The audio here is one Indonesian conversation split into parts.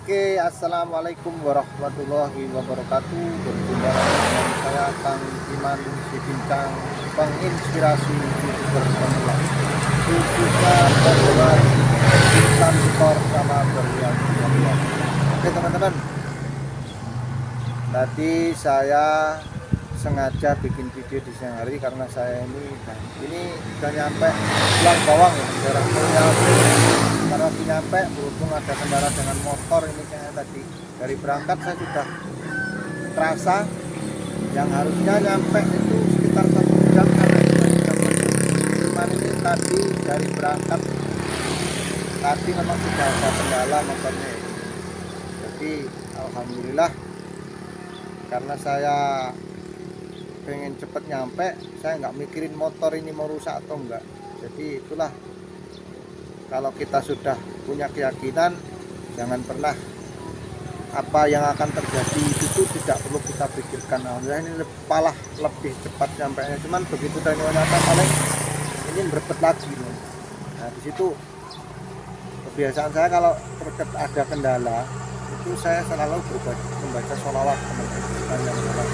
Oke, assalamualaikum warahmatullahi wabarakatuh. Berjumpa lagi dengan saya Kang Iman si Bincang, penginspirasi youtuber pemula, khususnya pemula bintang skor sama berlian. Oke teman-teman, tadi saya sengaja bikin video di siang hari karena saya ini udah nyampe Pulang Bawang ya, daerah Mulyawati. Karena nyampe berhubung ada kendala dengan motor ini kayak tadi dari berangkat saya sudah terasa yang harusnya nyampe itu sekitar 1 jam karena cuman ini tadi dari berangkat tadi memang sudah ada kendala motornya, jadi alhamdulillah karena saya pengen cepet nyampe, saya nggak mikirin motor ini mau rusak atau enggak. Jadi itulah, kalau kita sudah punya keyakinan, jangan pernah apa yang akan terjadi itu tidak perlu kita pikirkan. Alhamdulillah ini malah lebih cepat nyampainya, cuman begitu udah nyata paling ini berbet lagi. Nah di situ kebiasaan saya kalau ada kendala itu saya selalu membaca sholawat sepanjang jalan.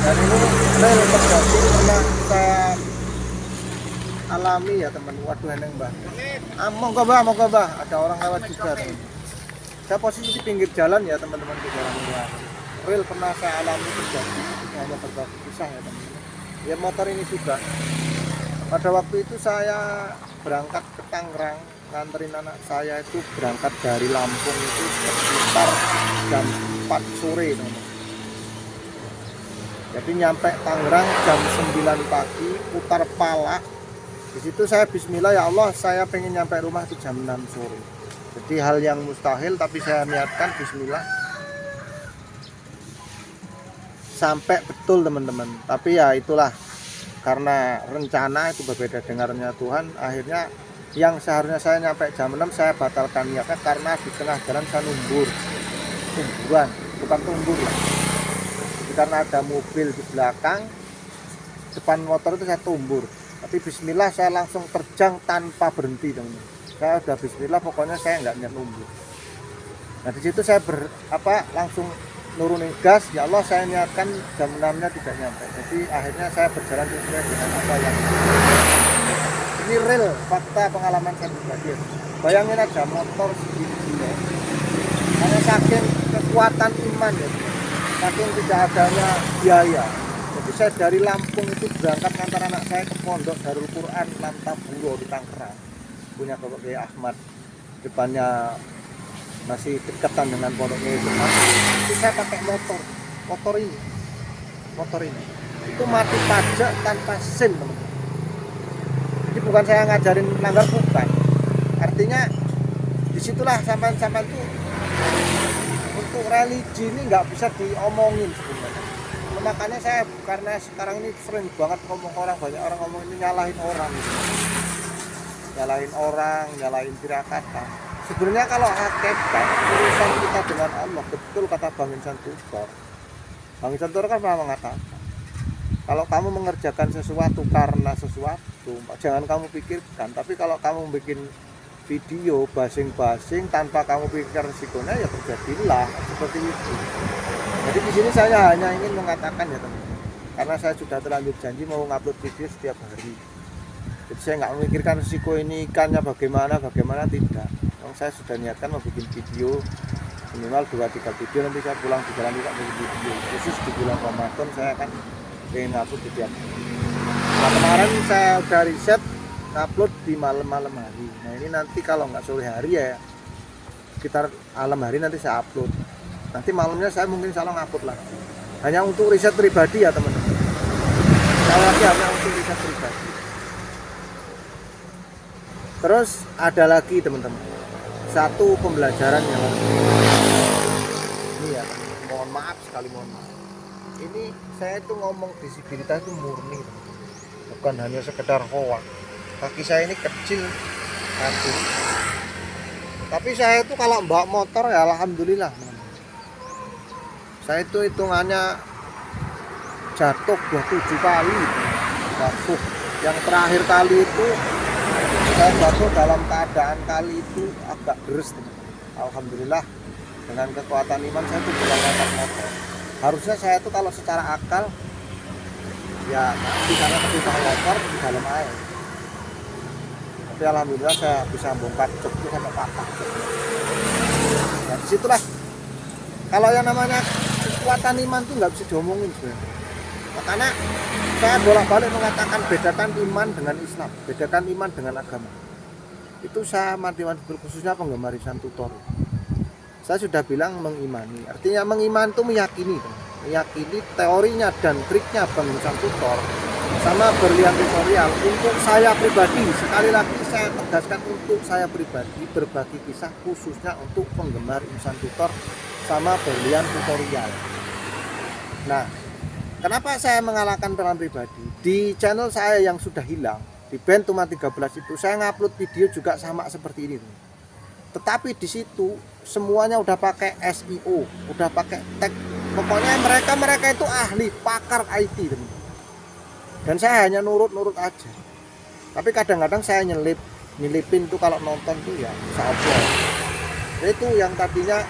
Dan ini real terjadi pernah saya alami ya teman. Waduh eneng mbah, monggo mbah, ada orang lewat juga teman. Saya posisi di pinggir jalan ya teman-teman, di jalan raya. Real pernah saya alami terjadi, hanya berbagi kisah ya teman-teman. Ya motor ini juga pada waktu itu saya berangkat ke Tangerang, nganterin anak saya itu berangkat dari Lampung itu sekitar jam 4 sore teman-teman. Jadi nyampe Tangerang jam 9 pagi, putar pala. Di situ saya bismillah, ya Allah saya pengen nyampe rumah itu jam 6 sore. Jadi hal yang mustahil tapi saya niatkan bismillah. Sampai betul teman-teman. Tapi ya itulah, karena rencana itu berbeda dengarnya Tuhan. Akhirnya yang seharusnya saya nyampe jam 6 saya batalkan niatnya karena di tengah jalan saya tumburan, bukan tumbur lah. Jadi karena ada mobil di belakang, depan motor itu saya tumbur. Tapi bismillah saya langsung terjang tanpa berhenti teman-teman. Saya udah bismillah, pokoknya saya nggak niat nunggu. Nah di situ saya langsung nurunin gas, ya Allah saya niatkan jam 6-nya tidak nyampe. Jadi akhirnya saya berjalan sesuai dengan apa yang ini real fakta pengalaman saya pribadi. Bayangin aja motor segini karena saking kekuatan iman ya, saking tidak adanya biaya. Jadi saya dari Lampung itu berangkat ngantar anak saya ke pondok Darul Quran Lantaburo di Tangerang, punya Bapak Kiai Ahmad, depannya masih dekatan dengan pondoknya itu. Itu saya pakai motor ini itu mati pajak tanpa SIM teman-teman. Jadi bukan saya ngajarin melanggar, bukan, artinya disitulah sampai-sampai itu untuk religi ini nggak bisa diomongin sebenarnya. Makanya saya karena sekarang ini sering banget ngomong orang, banyak orang ngomong ini nyalahin orang, nyalahin tirakata. Sebenarnya kalau hakikat urusan kita dengan Allah, betul kata Bang Insan Tutor. Bang Insan Tutor kan pernah mengatakan, kalau kamu mengerjakan sesuatu karena sesuatu, jangan kamu pikirkan. Tapi kalau kamu bikin video basing-basing tanpa kamu pikir resikonya, ya terjadilah seperti itu. Jadi di sini saya hanya ingin mengatakan ya teman-teman, karena saya sudah terlanjur janji mau ngupload video setiap hari. Jadi saya nggak memikirkan risiko ini ikannya bagaimana tidak. Saya sudah niatkan mau bikin video minimal 2-3 video, nanti saya pulang di jalan juga bikin video. Khusus di bulan Ramadan saya akan pengen upload di tiap hari. Nah kemarin saya udah riset upload di malam hari. Nah ini nanti kalau nggak sore hari ya sekitar malam hari nanti saya upload. Nanti malamnya saya mungkin salah ngupload lagi. Hanya untuk riset pribadi ya teman-teman. Saya lagi hanya untuk riset pribadi. Terus ada lagi teman-teman, satu pembelajaran yang ini ya, mohon maaf. Ini saya itu ngomong disabilitas itu murni teman-teman. Bukan hanya sekedar hoak. Kaki saya ini kecil, satu. Tapi saya itu kalau bawa motor ya alhamdulillah. Saya itu hitungannya jatuh 27 kali. Yang terakhir kali itu saya jatuh dalam keadaan kali itu agak deres teman. Alhamdulillah dengan kekuatan iman saya itu bisa ngangkat motor. Harusnya saya itu kalau secara akal ya bisa ketika motor di dalam air, tapi alhamdulillah saya bisa bongkar jok itu sampai patah. Nah, disitulah kalau yang namanya kekuatan iman itu nggak bisa diomongin sebenarnya. Makanya saya bolak-balik mengatakan bedakan iman dengan Islam, bedakan iman dengan agama. Itu saya mati-mati khususnya penggemar Ihsan Tutor. Saya sudah bilang mengimani, artinya mengiman itu meyakini, meyakini teorinya dan triknya Bang Ihsan Tutor sama berlian tutorial. Untuk saya pribadi, sekali lagi saya tegaskan untuk saya pribadi, berbagi kisah khususnya untuk penggemar Ihsan Tutor sama berlian tutorial. Nah, kenapa saya mengalahkan peran pribadi? Di channel saya yang sudah hilang, di band Tuma 13 itu saya ngupload video juga sama seperti ini. Tetapi di situ semuanya udah pakai SEO, udah pakai tag. Pokoknya mereka itu ahli, pakar IT, teman. Dan saya hanya nurut-nurut aja. Tapi kadang-kadang saya nyelipin tuh kalau nonton tuh ya bisa upload. Itu yang tadinya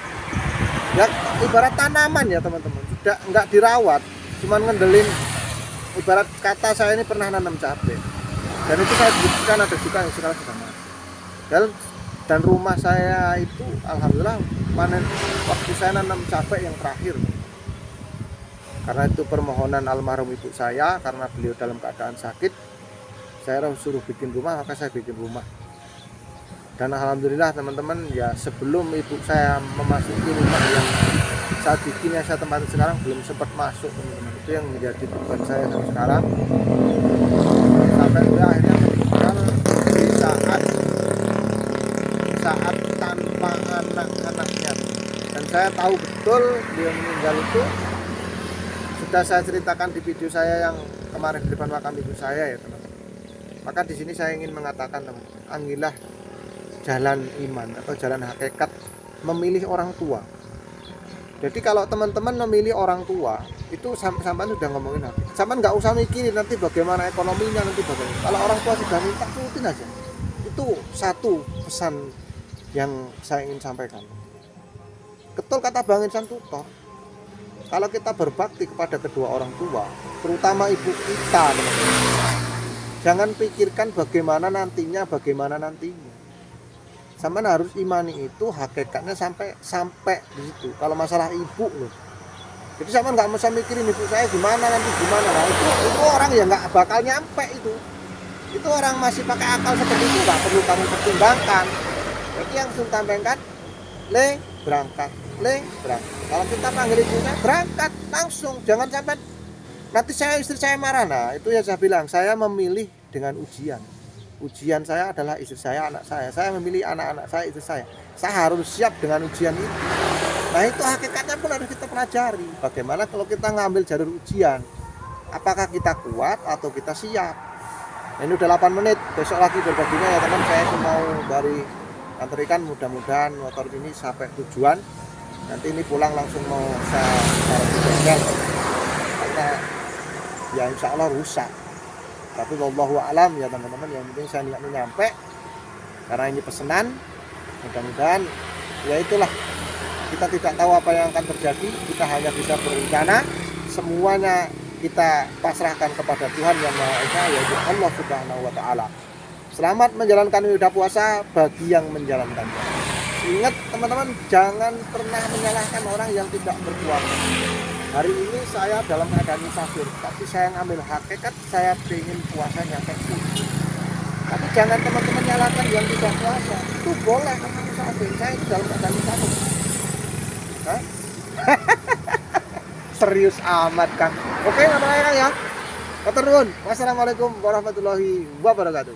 ya ibarat tanaman ya teman-teman, sudah nggak dirawat, cuman ngendelin. Ibarat kata saya ini pernah nanam cabai, dan itu saya buktikan ada juga yang sekarang sudah mati. Dan rumah saya itu alhamdulillah panen waktu saya nanam cabai yang terakhir, karena itu permohonan almarhum ibu saya, karena beliau dalam keadaan sakit, saya suruh bikin rumah, maka saya bikin rumah. Dan alhamdulillah teman-teman, ya sebelum ibu saya memasuki rumah yang saat bikin yang saya tempati sekarang belum sempat masuk, teman-teman. Itu yang menjadi beban saya sampai sekarang, sampai akhirnya meninggal di saat tanpa anak-anaknya. Dan saya tahu betul dia meninggal itu sudah saya ceritakan di video saya yang kemarin di depan makam ibu saya ya teman-teman. Maka di sini saya ingin mengatakan, teman-teman, ambillah jalan iman atau jalan hakikat, memilih orang tua. Jadi kalau teman-teman memilih orang tua itu sampai sudah ngomongin apa? Sampai nggak usah mikirin nanti bagaimana ekonominya, nanti bagaimana. Kalau orang tua sudah minta, turutin aja. Itu satu pesan yang saya ingin sampaikan. Betul kata Bang Ihsan Tutor, kalau kita berbakti kepada kedua orang tua, terutama ibu kita, teman-teman, jangan pikirkan bagaimana nantinya. Sampai harus imani itu hakikatnya sampai di situ. Kalau masalah ibu loh, jadi sampai nggak usah mikirin ibu saya gimana nanti gimana. Nah, itu orang ya nggak bakal nyampe itu. Itu orang masih pakai akal seperti itu, nggak perlu kamu pertimbangkan. Jadi yang Sultan sampaikan, berangkat. Kalau kita panggil ibunya, berangkat langsung. Jangan sampai nanti istri saya marah. Nah, itu yang saya bilang, saya memilih dengan ujian. Ujian saya adalah istri saya, anak saya. Saya memilih anak-anak saya, istri saya. Saya harus siap dengan ujian itu. Nah, itu hakikatnya pun harus kita pelajari. Bagaimana kalau kita ngambil jalur ujian? Apakah kita kuat atau kita siap? Nah, ini udah 8 menit. Besok lagi berbaginya ya teman. Saya mau dari antrikan, mudah-mudahan motor ini sampai tujuan. Nanti ini pulang langsung mau saya taruh di bengkel. Karena ya insya Allah rusak. Tapi wallahu a'lam ya teman-teman, yang penting saya niatnya nyampe, karena ini pesanan. Mudah-mudahan ya itulah, kita tidak tahu apa yang akan terjadi, kita hanya bisa berencana. Semuanya kita pasrahkan kepada Tuhan Yang Maha Esa, yaitu Allah Subhanahu wa Ta'ala. Selamat menjalankan ibadah puasa bagi yang menjalankannya. Ingat teman-teman, jangan pernah menyalahkan orang yang tidak berpuasa. Hari ini saya dalam keadaan musafir, tapi saya ngambil hakikat, saya ingin puasanya kayak gitu. Tapi jangan teman-teman nyalakan yang tidak puasa. Itu boleh karena musafir, saya itu dalam keadaan musafir. Serius amat Kang. Oke, apa ya Kang ya? Matur nuwun. Wassalamualaikum warahmatullahi wabarakatuh.